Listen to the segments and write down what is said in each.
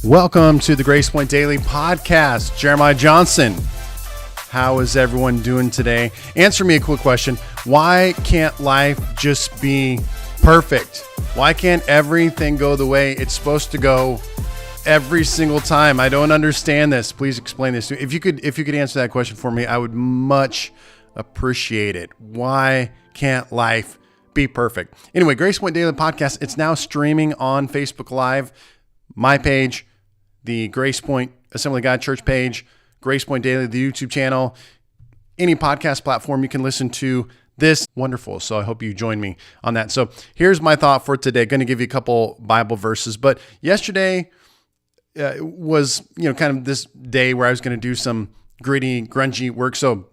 Welcome to the Grace Point Daily Podcast. Jeremiah Johnson. How is everyone doing today? Answer me a quick question. Why can't life just be perfect? Why can't everything go the way it's supposed to go every single time? I don't understand this. Please explain this to me. If you could answer that question for me, I would much appreciate it. Why can't life be perfect? Anyway, Grace Point Daily Podcast, it's now streaming on Facebook Live, my page, the Grace Point Assembly of God Church page, Grace Point Daily, the YouTube channel, any podcast platform you can listen to this. Wonderful. So I hope you join me on that. So here's my thought for today. Going to give you a couple Bible verses, but yesterday was, kind of this day where I was going to do some gritty, grungy work. So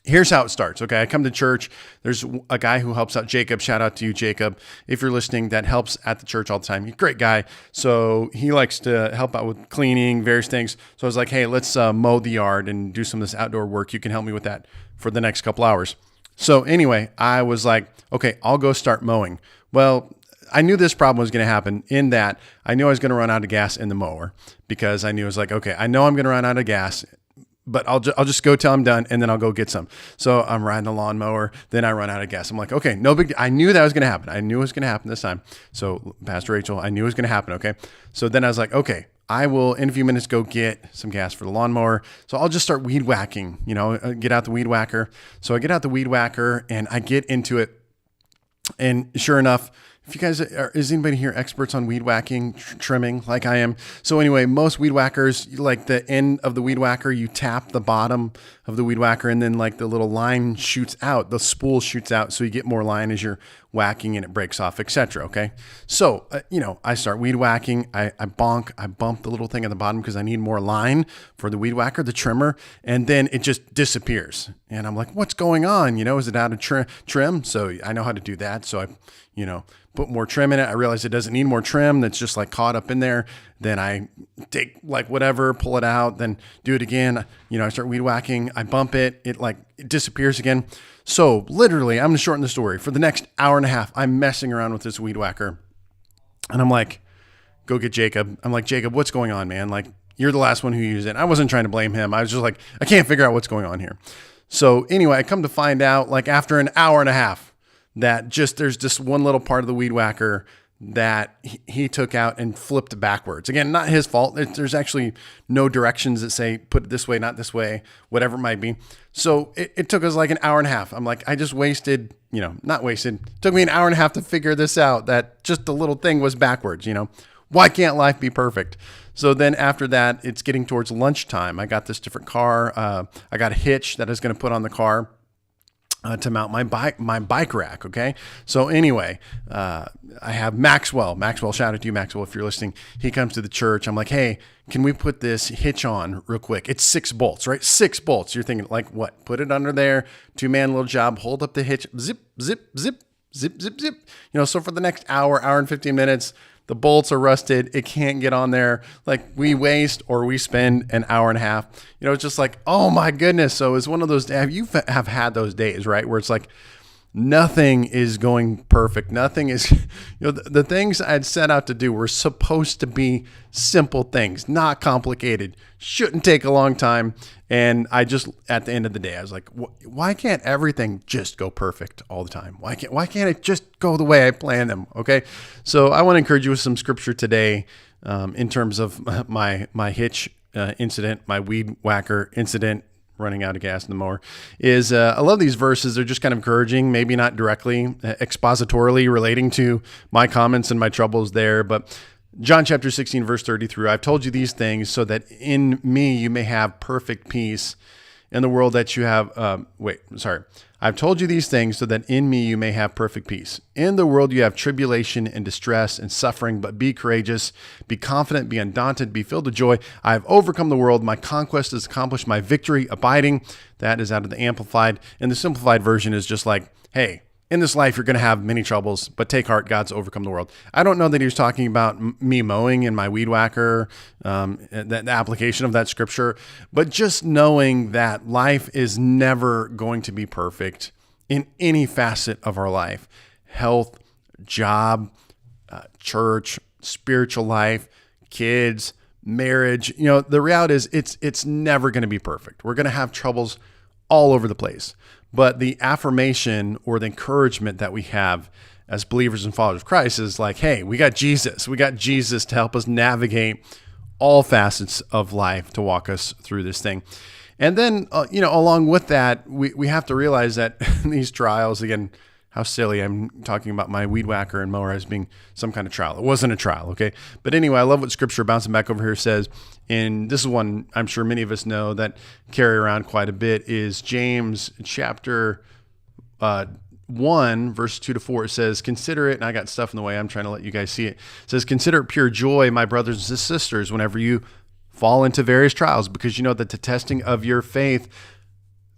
here's how it starts. Okay. I come to church. There's a guy who helps out, Jacob. Shout out to you, Jacob. If you're listening, that helps at the church all the time. He's a great guy. So he likes to help out with cleaning, various things. So I was like, hey, let's mow the yard and do some of this outdoor work. You can help me with that for the next couple hours. So anyway, I was like, okay, I'll go start mowing. Well, I knew this problem was going to happen in that I knew I was going to run out of gas in the mower because I knew it was like, okay, I know I'm going to run out of gas, but I'll just go till I'm done and then I'll go get some. So I'm riding the lawnmower, then I run out of gas. I'm like, okay, no big deal. I knew that was going to happen. I knew it was going to happen this time. So Pastor Rachel, I knew it was going to happen. Okay. So then I was like, okay, I will in a few minutes go get some gas for the lawnmower. So I'll just start weed whacking, get out the weed whacker. So I get out the weed whacker and I get into it. And sure enough, if you guys is anybody here experts on weed whacking, trimming like I am? So anyway, most weed whackers, like the end of the weed whacker, you tap the bottom of the weed whacker and then like the little line shoots out, the spool shoots out. So you get more line as you're whacking and it breaks off, etc. Okay. So, I start weed whacking. I bump the little thing at the bottom because I need more line for the weed whacker, the trimmer, and then it just disappears. And I'm like, what's going on? Is it out of trim? So I know how to do that. So I, put more trim in it. I realize it doesn't need more trim. That's just like caught up in there. Then I take like whatever, pull it out, then do it again. I start weed whacking. I bump it. It disappears again. So literally, I'm going to shorten the story. For the next hour and a half, I'm messing around with this weed whacker. And I'm like, go get Jacob. I'm like, Jacob, what's going on, man? Like, you're the last one who used it. I wasn't trying to blame him. I was just like, I can't figure out what's going on here. So anyway, I come to find out like after an hour and a half, that there's just one little part of the weed whacker that he took out and flipped backwards. Again, not his fault. There's actually no directions that say, put it this way, not this way, whatever it might be. So it took us like an hour and a half. I'm like, I just wasted, not wasted. It took me an hour and a half to figure this out, that just the little thing was backwards, Why can't life be perfect? So then after that, it's getting towards lunchtime. I got this different car. I got a hitch that I was going to put on the car to mount my bike rack. Okay. So anyway, I have Maxwell, shout out to you, Maxwell, if you're listening. He comes to the church. I'm like, hey, can we put this hitch on real quick? It's 6 bolts, right? 6 bolts. You're thinking like what? Put it under there, 2-man little job, hold up the hitch, zip, zip, zip, zip, zip, zip. So for the next hour and 15 minutes, the bolts are rusted. It can't get on there. Like we waste or we spend an hour and a half. It's just like, oh my goodness. So it's one of those days. You have had those days, right? Where it's like nothing is going perfect. Nothing is, the things I'd set out to do were supposed to be simple things, not complicated, shouldn't take a long time. And I just, at the end of the day, I was like, why can't everything just go perfect all the time? Why can't it just go the way I planned them? Okay. So I want to encourage you with some scripture today, in terms of my hitch incident, my weed whacker incident, running out of gas in the mower, is I love these verses. They're just kind of encouraging, maybe not directly expositorily relating to my comments and my troubles there, but John chapter 16, verse 33, I've told you these things so that in me you may have perfect peace. In the world that you have, I've told you these things so that in me you may have perfect peace. In the world you have tribulation and distress and suffering, but be courageous, be confident, be undaunted, be filled with joy. I have overcome the world. My conquest is accomplished, my victory abiding. That is out of the Amplified. And the Simplified version is just like, hey, in this life, you're going to have many troubles, but take heart, God's overcome the world. I don't know that he was talking about me mowing and my weed whacker, the application of that scripture, but just knowing that life is never going to be perfect in any facet of our life. Health, job, church, spiritual life, kids, marriage. You know, the reality is it's never going to be perfect. We're going to have troubles all over the place. But the affirmation or the encouragement that we have as believers and followers of Christ is like, hey, we got Jesus. We got Jesus to help us navigate all facets of life, to walk us through this thing. And then, along with that, we have to realize that these trials, again, how silly, I'm talking about my weed whacker and mower as being some kind of trial. It wasn't a trial, okay? But anyway, I love what Scripture, bouncing back over here, says, and this is one I'm sure many of us know that carry around quite a bit, is James chapter 1, verse 2-4. It says, consider it, and I got stuff in the way, I'm trying to let you guys see it. It says, consider it pure joy, my brothers and sisters, whenever you fall into various trials, because you know that the testing of your faith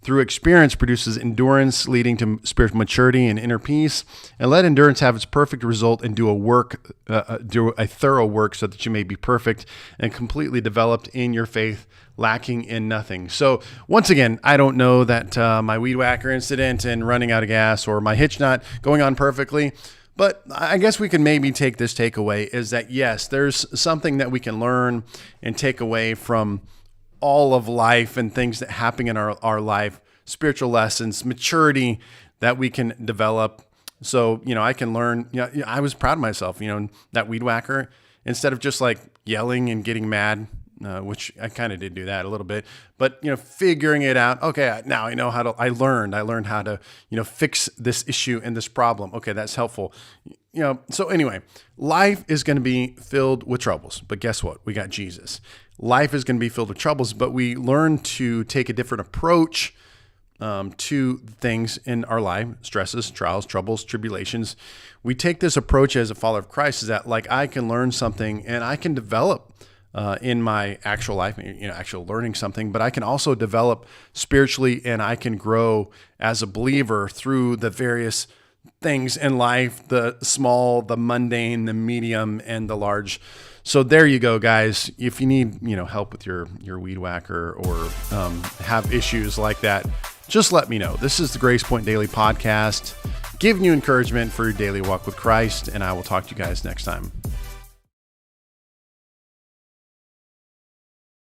through experience produces endurance, leading to spiritual maturity and inner peace. And let endurance have its perfect result, and do a thorough work, so that you may be perfect and completely developed in your faith, lacking in nothing. So once again, I don't know that my weed whacker incident and running out of gas, or my hitch not going on perfectly, but I guess we can maybe take this takeaway is that, yes, there's something that we can learn and take away from all of life and things that happen in our life, spiritual lessons, maturity that we can develop. So, I can learn, I was proud of myself, that weed whacker, instead of just like yelling and getting mad, which I kind of did do that a little bit, but, figuring it out. Okay, now I know I learned how to, fix this issue and this problem. Okay, that's helpful. So anyway, life is going to be filled with troubles, but guess what? We got Jesus. Life is going to be filled with troubles, but we learn to take a different approach to things in our life, stresses, trials, troubles, tribulations. We take this approach as a follower of Christ, is that like I can learn something and I can develop in my actual life, actual learning something, but I can also develop spiritually, and I can grow as a believer through the various things in life, the small, the mundane, the medium, and the large. So there you go, guys. If you need, help with your weed whacker, or have issues like that, just let me know. This is the Grace Point Daily Podcast, giving you encouragement for your daily walk with Christ, and I will talk to you guys next time.